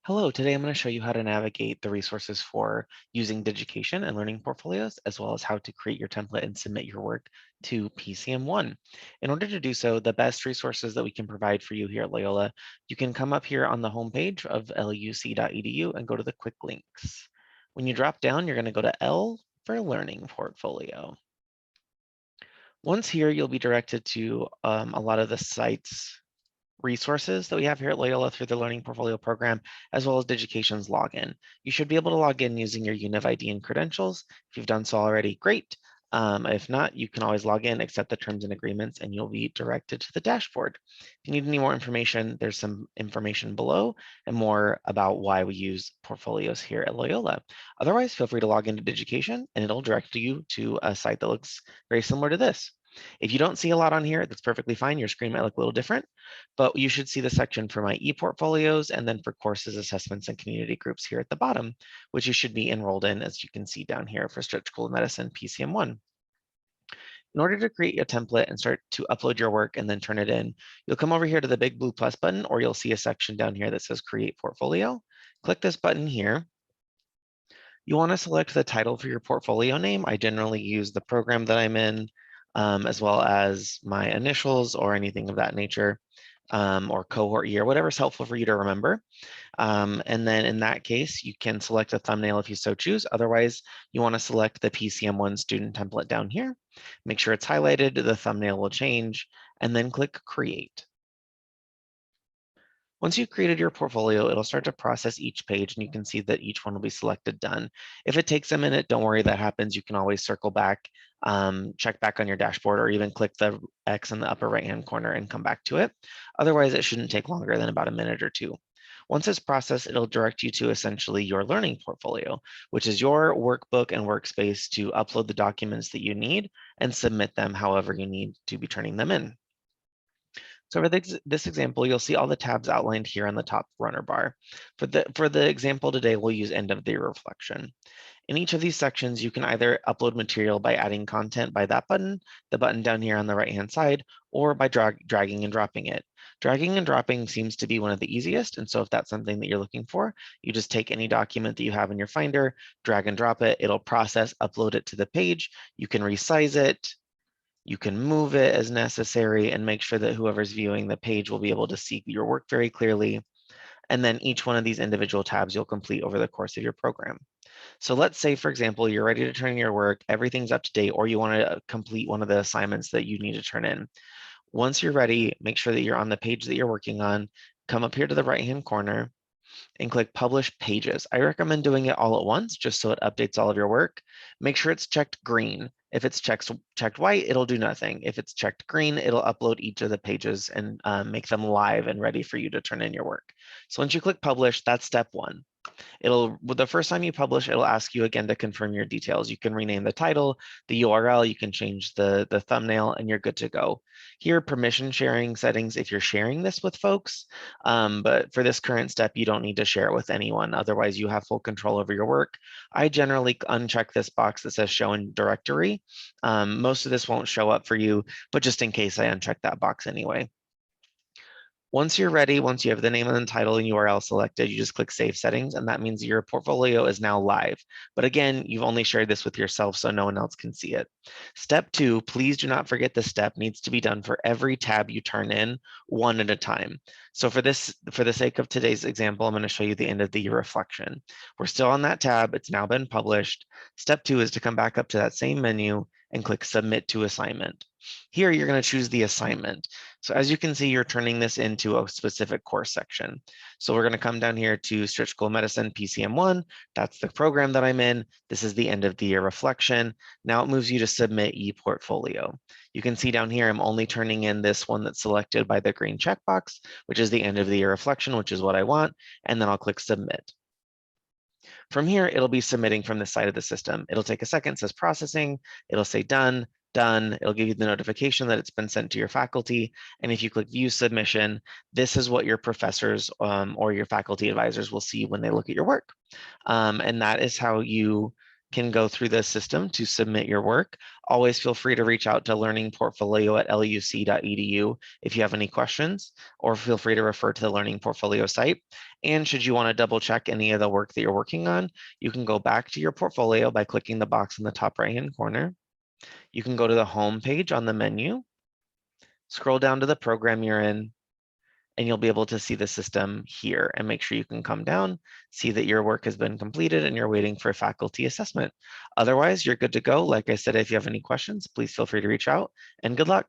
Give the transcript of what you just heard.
Hello, today I'm going to show you how to navigate the resources for using Digication and learning portfolios, as well as how to create your template and submit your work to PCM1. In order to do so, the best resources that we can provide for you here at Loyola, you can come up here on the homepage of luc.edu and go to the quick links. When you drop down, you're going to go to L for learning portfolio. Once here, you'll be directed to a lot of the sites resources that we have here at Loyola through the Learning Portfolio program, as well as Digication's login. You should be able to log in using your UnivID and credentials. If you've done so already, great. If not, you can always log in, accept the terms and agreements, and you'll be directed to the dashboard. If you need any more information, there's some information below and more about why we use portfolios here at Loyola. Otherwise, feel free to log into Digication and it'll direct you to a site that looks very similar to this. If you don't see a lot on here, that's perfectly fine. Your screen might look a little different, but you should see the section for my e-portfolios and then for courses, assessments, and community groups here at the bottom, which you should be enrolled in, as you can see down here for Stretch School of Medicine PCM1. In order to create a template and start to upload your work and then turn it in, you'll come over here to the big blue plus button, or you'll see a section down here that says Create Portfolio. Click this button here. You want to select the title for your portfolio name. I generally use the program that I'm in, as well as my initials or anything of that nature, or cohort year, whatever's helpful for you to remember. And then in that case, you can select a thumbnail if you so choose. Otherwise, you want to select the PCM1 student template down here. Make sure it's highlighted, the thumbnail will change, and then click Create. Once you've created your portfolio, it'll start to process each page, and you can see that each one will be selected done. If it takes a minute, don't worry, that happens. You can always circle back, check back on your dashboard, or even click the X in the upper right-hand corner and come back to it. Otherwise, it shouldn't take longer than about a minute or two. Once it's processed, it'll direct you to essentially your learning portfolio, which is your workbook and workspace to upload the documents that you need and submit them however you need to be turning them in. So for this example, you'll see all the tabs outlined here on the top runner bar. For the example today, we'll use end of the year reflection. In each of these sections, you can either upload material by adding content by that button, the button down here on the right-hand side, or by dragging and dropping it. Dragging and dropping seems to be one of the easiest, and so if that's something that you're looking for, you just take any document that you have in your Finder, drag and drop it, it'll process, upload it to the page, you can resize it, you can move it as necessary and make sure that whoever's viewing the page will be able to see your work very clearly. And then each one of these individual tabs you'll complete over the course of your program. So let's say, for example, you're ready to turn in your work, everything's up to date, or you want to complete one of the assignments that you need to turn in. Once you're ready, make sure that you're on the page that you're working on, come up here to the right-hand corner and click Publish Pages. I recommend doing it all at once just so it updates all of your work. Make sure it's checked green. If it's checked white, it'll do nothing. If it's checked green, it'll upload each of the pages and make them live and ready for you to turn in your work. So once you click Publish, that's step one. The first time you publish, it'll ask you again to confirm your details. You can rename the title, the URL, you can change the thumbnail, and you're good to go. Here, permission sharing settings if you're sharing this with folks, but for this current step, you don't need to share it with anyone. Otherwise, you have full control over your work. I generally uncheck this box that says show in directory. Most of this won't show up for you, but just in case, I uncheck that box anyway. Once you're ready, once you have the name and the title and URL selected, you just click Save Settings, and that means your portfolio is now live. But again, you've only shared this with yourself, so no one else can see it. Step two, please do not forget this step needs to be done for every tab you turn in, one at a time. So for the sake of today's example, I'm going to show you the end of the year reflection. We're still on that tab. It's now been published. Step two is to come back up to that same menu and click Submit to Assignment. Here, you're going to choose the assignment. So as you can see, you're turning this into a specific course section. So we're going to come down here to Stretch School of Medicine PCM1. That's the program that I'm in. This is the end of the year reflection. Now it moves you to submit ePortfolio. You can see down here, I'm only turning in this one that's selected by the green checkbox, which is the end of the year reflection, which is what I want. And then I'll click Submit. From here, it'll be submitting from the side of the system. It'll take a second, it says processing. It'll say done. It'll give you the notification that it's been sent to your faculty. And if you click view submission, this is what your professors or your faculty advisors will see when they look at your work. And that is how you can go through the system to submit your work. Always feel free to reach out to learningportfolio@luc.edu if you have any questions, or feel free to refer to the Learning Portfolio site. And should you want to double check any of the work that you're working on, you can go back to your portfolio by clicking the box in the top right-hand corner. You can go to the home page on the menu, scroll down to the program you're in, and you'll be able to see the system here, and make sure you can come down, see that your work has been completed and you're waiting for faculty assessment. Otherwise, you're good to go. Like I said, if you have any questions, please feel free to reach out, and good luck.